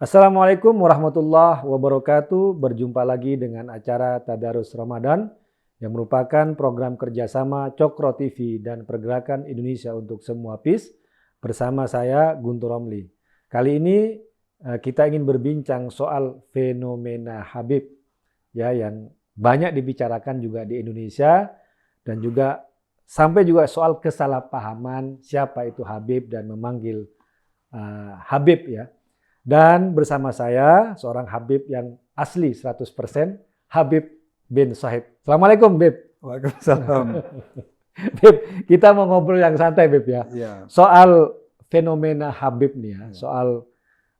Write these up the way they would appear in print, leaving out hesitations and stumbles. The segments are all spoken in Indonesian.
Assalamualaikum warahmatullahi wabarakatuh. Berjumpa lagi dengan acara Tadarus Ramadan yang merupakan program kerjasama Cokro TV dan Pergerakan Indonesia untuk Semua PIS bersama saya Guntur Romli. Kali ini kita ingin berbincang soal fenomena Habib ya yang banyak dibicarakan juga di Indonesia dan juga sampai juga soal kesalahpahaman siapa itu Habib dan memanggil Habib ya. Dan bersama saya seorang Habib yang asli 100%, Habib bin Shahid. Assalamualaikum Bib. Waalaikumsalam. Bib, kita mau ngobrol yang santai Bib ya. Ya. Soal fenomena Habib nih ya, soal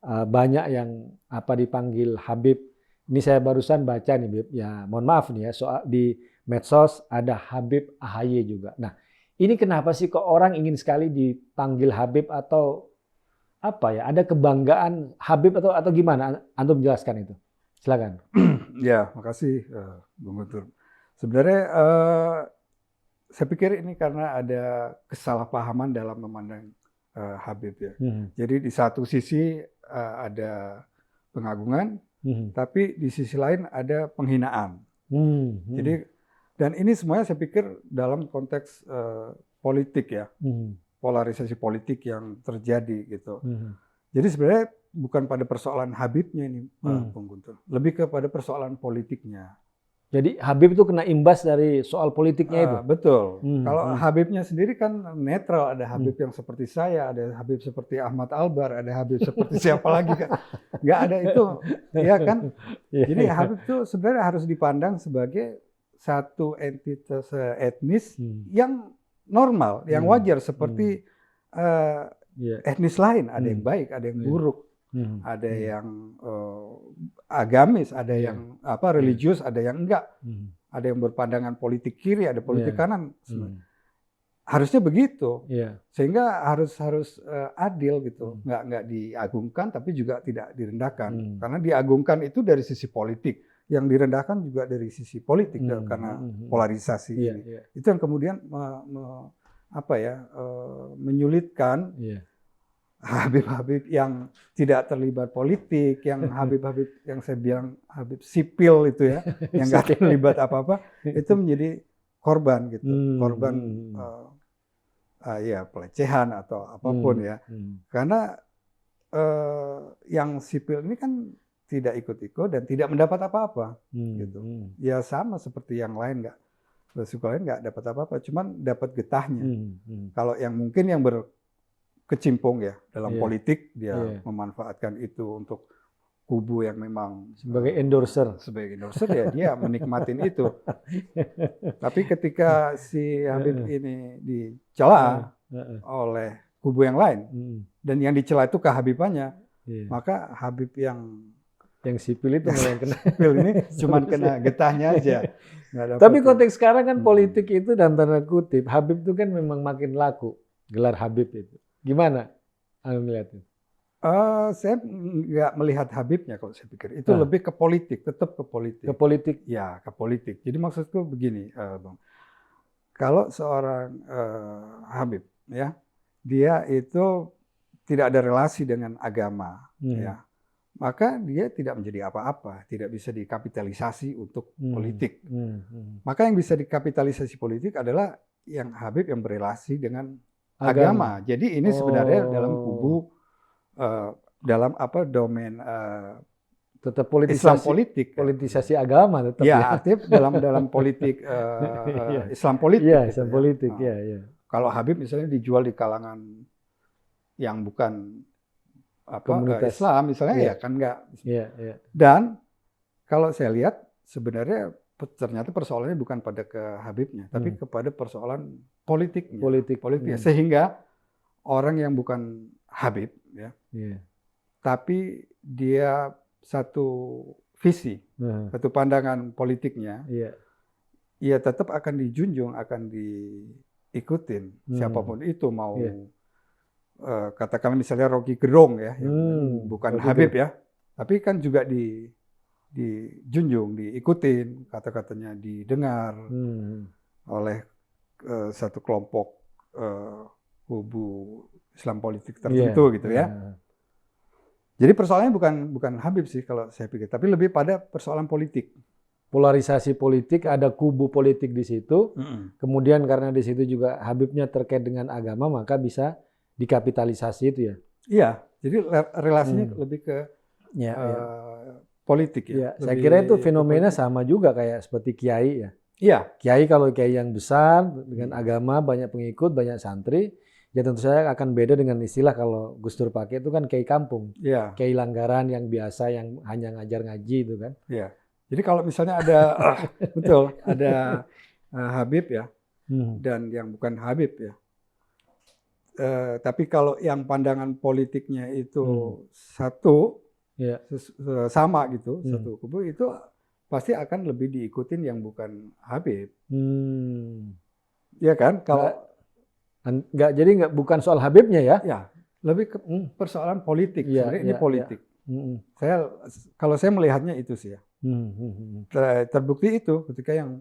banyak yang dipanggil Habib. Ini saya barusan baca nih Bib, ya mohon maaf nih ya, soal di medsos ada Habib AHY juga. Nah, ini kenapa sih kok orang ingin sekali dipanggil Habib atau ada kebanggaan Habib atau gimana? Antum jelaskan itu. Silakan. Ya, makasih Bung Guntur. Sebenarnya saya pikir ini karena ada kesalahpahaman dalam memandang Habib ya. Jadi di satu sisi ada pengagungan, tapi di sisi lain ada penghinaan. Jadi dan ini semuanya saya pikir dalam konteks politik ya. Polarisasi politik yang terjadi gitu. Jadi sebenarnya bukan pada persoalan Habibnya ini, Bung Guntur. Lebih kepada persoalan politiknya. Jadi Habib itu kena imbas dari soal politiknya itu? Betul. Kalau Habibnya sendiri kan netral. Ada Habib yang seperti saya, ada Habib seperti Ahmad Albar, ada Habib seperti siapa lagi kan. Nggak ada itu, ya kan? Jadi Habib itu sebenarnya harus dipandang sebagai satu entitas etnis yang normal, yang wajar seperti etnis lain. Ada yang baik, ada yang buruk, ada yang agamis, ada yang religius, ada yang enggak, ada yang berpandangan politik kiri, ada politik kanan. Harusnya begitu, sehingga harus adil gitu, nggak diagungkan tapi juga tidak direndahkan. Karena diagungkan itu dari sisi politik, yang direndahkan juga dari sisi politik karena polarisasi ini. Itu yang kemudian menyulitkan Habib-Habib yang tidak terlibat politik, yang Habib-Habib yang saya bilang Habib sipil itu ya, yang nggak terlibat apa-apa, itu menjadi korban gitu, korban pelecehan atau apapun ya. Karena yang sipil ini kan tidak ikut-ikut dan tidak mendapat apa-apa gitu. Ya sama seperti yang lain, nggak dapat apa-apa, cuman dapat getahnya. Kalau yang mungkin yang berkecimpung ya dalam politik, dia memanfaatkan itu untuk kubu yang memang sebagai endorser ya dia menikmatin itu. Tapi ketika si Habib ini dicela oleh kubu yang lain dan yang dicela itu kehabibannya, maka Habib yang sipil itu yang kena. Sipil ini cuma kena getahnya aja. Tapi konteks sekarang kan politik itu dan tanda kutip Habib itu kan memang makin laku, gelar Habib itu. Gimana Anda melihat itu? Saya nggak melihat Habibnya kalau saya pikir. Itu lebih ke politik, tetap ke politik. Ke politik? Ya, ke politik. Jadi maksudku begini, Bang. Kalau seorang Habib, ya, dia itu tidak ada relasi dengan agama, ya, maka dia tidak menjadi apa-apa, tidak bisa dikapitalisasi untuk politik. Maka yang bisa dikapitalisasi politik adalah yang Habib yang berelasi dengan agama. Jadi ini sebenarnya dalam kubu, dalam domain tetap politisasi, Islam politik, politisasi agama tetap ya, aktif dalam politik Islam politik. Iya, gitu, Islam politik, ya. Kalau Habib misalnya dijual di kalangan yang bukan komunitas Islam misalnya, ya kan enggak. Dan kalau saya lihat sebenarnya ternyata persoalannya bukan pada ke Habibnya, tapi kepada persoalan politiknya. Sehingga orang yang bukan Habib ya, tapi dia satu visi, satu pandangan politiknya, ya tetap akan dijunjung, akan diikutin siapapun itu, mau katakanlah misalnya Rocky Gerung ya, yang bukan Habib ya, tapi kan juga dijunjung, diikutin, kata-katanya didengar oleh satu kelompok kubu Islam politik tertentu gitu ya. Jadi persoalannya bukan Habib sih kalau saya pikir, tapi lebih pada persoalan politik. Polarisasi politik, ada kubu politik di situ. Kemudian karena di situ juga Habibnya terkait dengan agama, maka bisa dikapitalisasi itu ya. Iya, jadi relasinya lebih ke politik ya. Saya kira itu fenomena sama juga kayak seperti kiai ya. Iya. Kiai kalau kiai yang besar dengan agama, banyak pengikut, banyak santri, ya tentu saja akan beda dengan istilah kalau Gus Dur pakai itu kan kiai kampung. Iya. Kiai langgaran yang biasa yang hanya ngajar ngaji itu kan. Iya. Jadi kalau misalnya ada betul, ada Habib ya dan yang bukan Habib ya. Tapi kalau yang pandangan politiknya itu satu sama gitu, satu kubu itu pasti akan lebih diikutin yang bukan Habib. Ya kan? Kalau bukan soal Habibnya ya? Ya, lebih ke persoalan politik. Sebenarnya ini politik. Kalau saya melihatnya itu sih ya. Terbukti itu ketika yang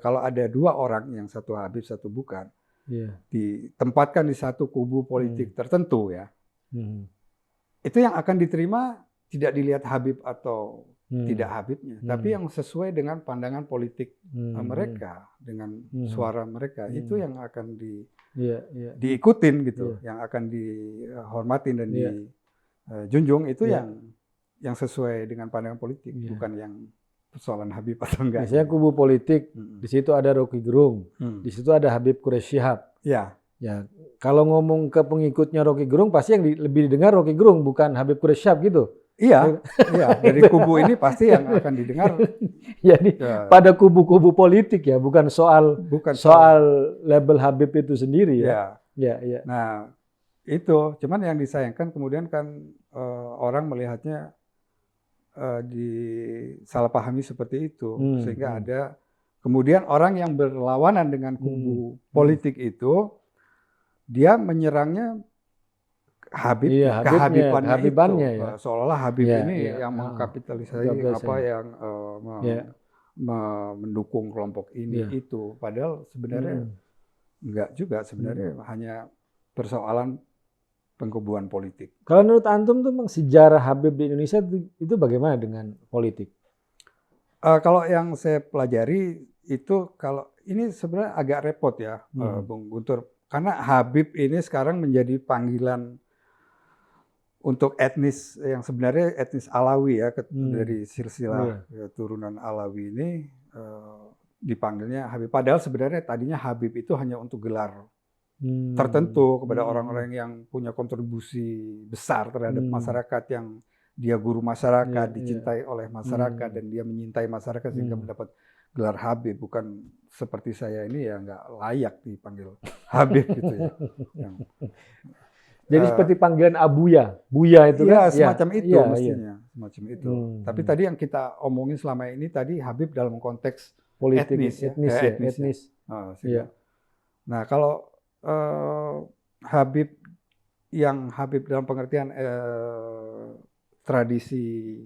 kalau ada dua orang yang satu Habib satu bukan, ditempatkan di satu kubu politik tertentu ya, itu yang akan diterima tidak dilihat Habib atau tidak Habibnya, tapi yang sesuai dengan pandangan politik mereka, dengan suara mereka, itu yang akan diikutin gitu, yang akan dihormatin dan dijunjung, itu yang sesuai dengan pandangan politik, bukan yang persoalan Habib atau enggak. Misalnya kubu politik, di situ ada Rocky Gerung, di situ ada Habib Quraish Shihab. Ya, kalau ngomong ke pengikutnya Rocky Gerung, pasti yang lebih didengar Rocky Gerung, bukan Habib Quraish Shihab gitu. Iya, dari kubu ini pasti yang akan didengar. Jadi pada kubu-kubu politik ya, bukan soal label Habib itu sendiri ya. Nah, itu cuman yang disayangkan kemudian kan orang melihatnya disalahpahami seperti itu, sehingga ada kemudian orang yang berlawanan dengan kubu politik itu, dia menyerangnya Habib, kehabibannya itu, seolah-olah Habib ini yang mengkapitalisasi apa yang mendukung kelompok ini itu, padahal sebenarnya enggak juga, sebenarnya hanya persoalan pengkubuan politik. Kalau menurut antum tuh sejarah Habib di Indonesia itu bagaimana dengan politik? Kalau yang saya pelajari itu, kalau ini sebenarnya agak repot ya, Bung Guntur, karena Habib ini sekarang menjadi panggilan untuk etnis yang sebenarnya etnis Alawi ya, dari silsilah turunan Alawi ini dipanggilnya Habib. Padahal sebenarnya tadinya Habib itu hanya untuk gelar tertentu kepada orang-orang yang punya kontribusi besar terhadap masyarakat, yang dia guru masyarakat, dicintai oleh masyarakat, dan dia menyintai masyarakat sehingga mendapat gelar Habib. Bukan seperti saya ini ya nggak layak dipanggil Habib gitu ya. Jadi seperti panggilan Buya itu kan? Semacam itu mestinya, semacam itu. Tapi tadi yang kita omongin selama ini tadi Habib dalam konteks politik, etnis. Nah, kalau Habib dalam pengertian tradisi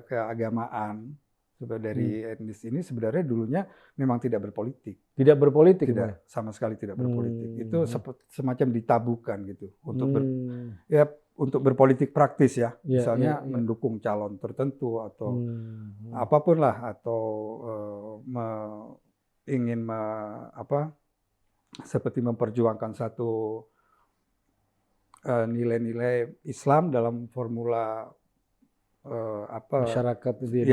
keagamaan dari etnis ini sebenarnya dulunya memang tidak berpolitik. Tidak berpolitik? Tidak, sama sekali tidak berpolitik. Itu semacam ditabukan gitu untuk berpolitik praktis ya. Misalnya mendukung calon tertentu atau apapun lah, atau ingin seperti memperjuangkan satu nilai-nilai Islam dalam formula masyarakat itu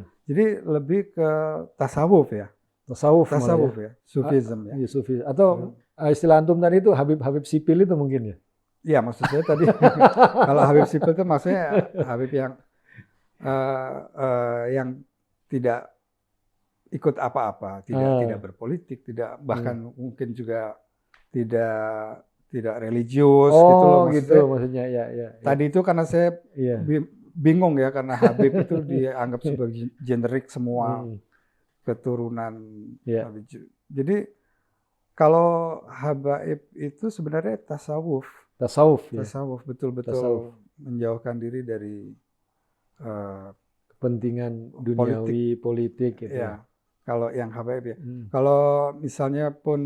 ya. Jadi lebih ke tasawuf ya. Tasawuf ya, sufism ya. Sufi. Atau istilah antum tadi itu Habib sipil itu mungkin ya. Iya, maksud saya tadi kalau Habib sipil itu maksudnya Habib yang tidak ikut apa-apa, tidak berpolitik, tidak bahkan mungkin juga tidak religius gitu loh maksudnya. Tadi itu karena saya bingung ya, karena Habib itu dianggap sebagai generik semua keturunan. Jadi kalau Habaib itu sebenarnya tasawuf betul-betul menjauhkan diri dari kepentingan duniawi politik gitu. Ya. Kalau yang Habaib ya. Kalau misalnya pun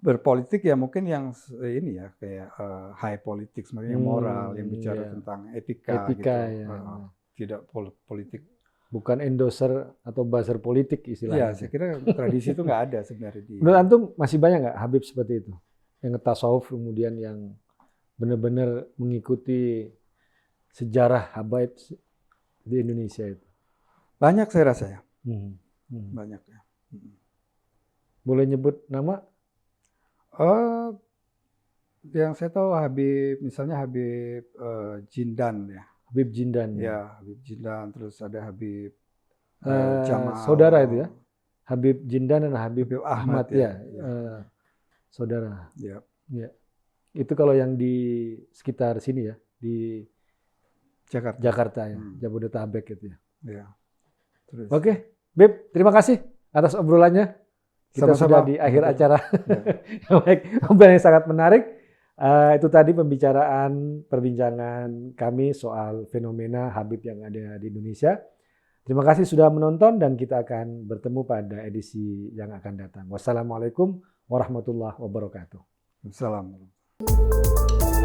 berpolitik ya mungkin yang ini ya kayak high politics, maksudnya moral, yang bicara iya. tentang etika gitu. Ya. Tidak politik. Bukan endorser atau buzzer politik Iya, istilahnya. saya kira tradisi itu nggak ada sebenarnya di. Menurut antum masih banyak nggak Habib seperti itu? Yang tasawuf kemudian yang benar-benar mengikuti sejarah habaib di Indonesia itu? Banyak saya rasa ya. Banyak ya. Boleh nyebut nama? Yang saya tahu Habib, misalnya Habib Jindan ya. Habib Jindan. Ya, Habib Jindan, terus ada Habib Jamal. Saudara itu ya? Habib Jindan dan Habib Ahmad ya. Saudara. Ya. Ya. Itu kalau yang di sekitar sini ya, di Jakarta ya, Jabodetabek gitu ya. Ya. Terus. Oke, Bib, terima kasih atas obrolannya. Kita sudah di akhir acara. Baik, obrolan yang sangat menarik. Itu tadi perbincangan kami soal fenomena Habib yang ada di Indonesia. Terima kasih sudah menonton dan kita akan bertemu pada edisi yang akan datang. Wassalamualaikum warahmatullahi wabarakatuh. Assalamualaikum.